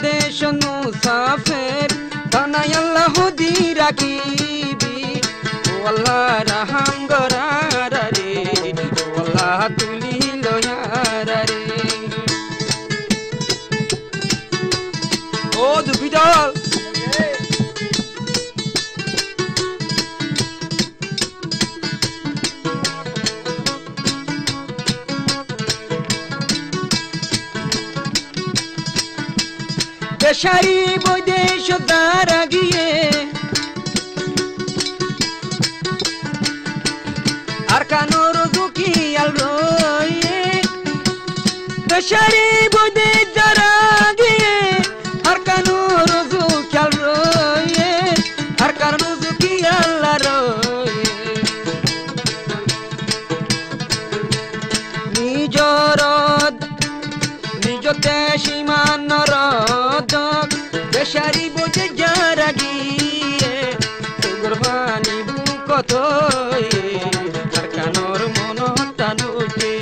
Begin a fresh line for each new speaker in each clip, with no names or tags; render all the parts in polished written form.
দেশ মুসাফির ধনাই আল্লাহ দি রাখিবি ও আল্লাহ রাহাম গরার রে ও আল্লাহ তুলি লয়ার রে ও দুবিদল দেশারি বৈদেশ দ্বারা গিয়ে আর কানোর দুঃখিয়াল রয়ে দেশারি বৈদেশ দ্বারা গিয়ে আর কানোর দুঃখিয়াল রয়ে আর কানোর দুঃখিয়াল রয়ে নিজর নিজ দেশিমানর দেশারি বোঝে যারা গিয়ে গর্বানি বুকত আর কানোর মন টানুটে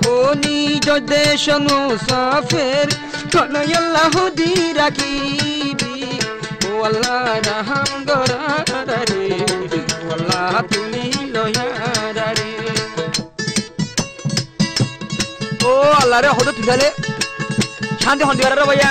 ও নিজ দেশ মুসাফির ধনাই আল্লাহ দি রাখিবি ও আল্লাহ রাহাম গরার রে ও আল্লাহ তুলি লয়ার রে ও আল্লাহ রে হদ তুলে শান্তি হন্দিগার ভাইয়া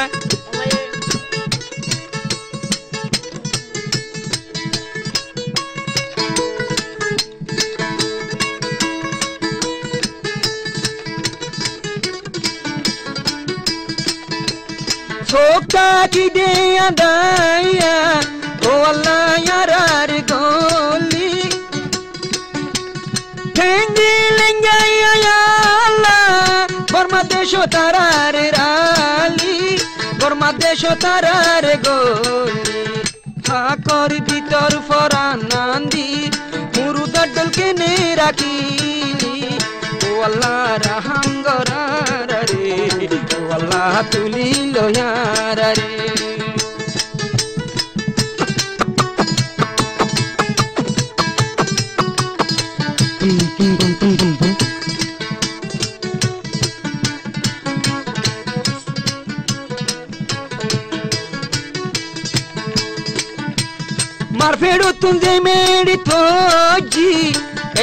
সোকা কি দে আদায়া ও আল্লাহ ইয়ার গলি ঠেঙ্গি লেঙ্গাইয়া আল্লাহ বর্মা দেশ তারার রালি বর্মা দেশ তারার গলি হাকর ভিতর ফরান নান্দি মুরুদার ডলকে নে রাখিলি ও আল্লাহ রাহাম গরার রে ও আল্লাহ তুলি লয়ার রে মারফেড়ো তুন্দে মেড়ি তোজি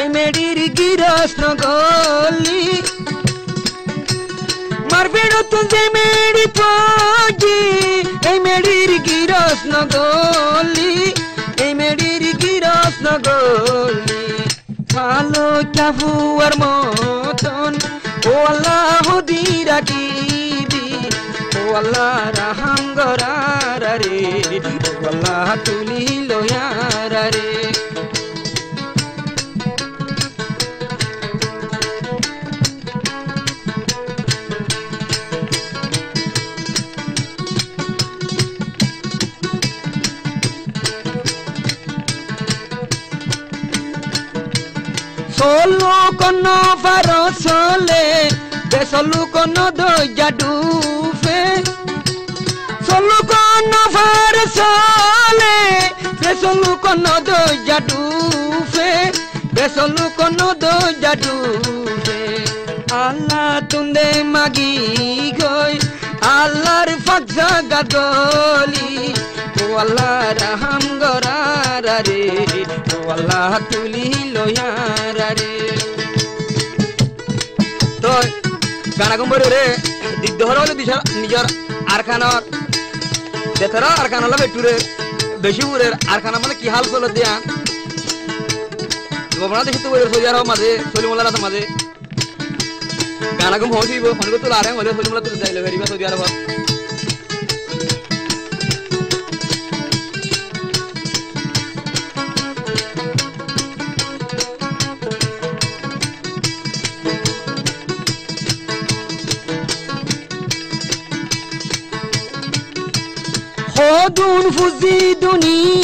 এ মেড়ির গিরস গলি মারফেড়ো তুন্দে মেড়ি তোজি এ মেড়ির গিরস গলি এ মেড়ির গিরস গলি ভালো চাফুয়ার মতন ও আল্লাহ দি রাখিবি ও আল্লাহ রাহাম গরার রে ও আল্লাহ তুলি লয়ার রে solo kono farosole de solo kono do jadufe solo kono farosole de solo kono do jadufe de solo kono do jadufe Allah tunde magi goy Allah'r fakza gadoli o Allah raham gorar re o Allah tuli loyar re to gana gombore re digdohor hole dishar nijor arkanor detara arkanor la beture beshi ure arkana mane ki hal kolo dia gobna deshi to ure sojar ho maze solimullah ra maze gana gom hosi bo phone ko to la rahe maze solimullah to jaile veri ba sojar ho خودون فوزی دنیا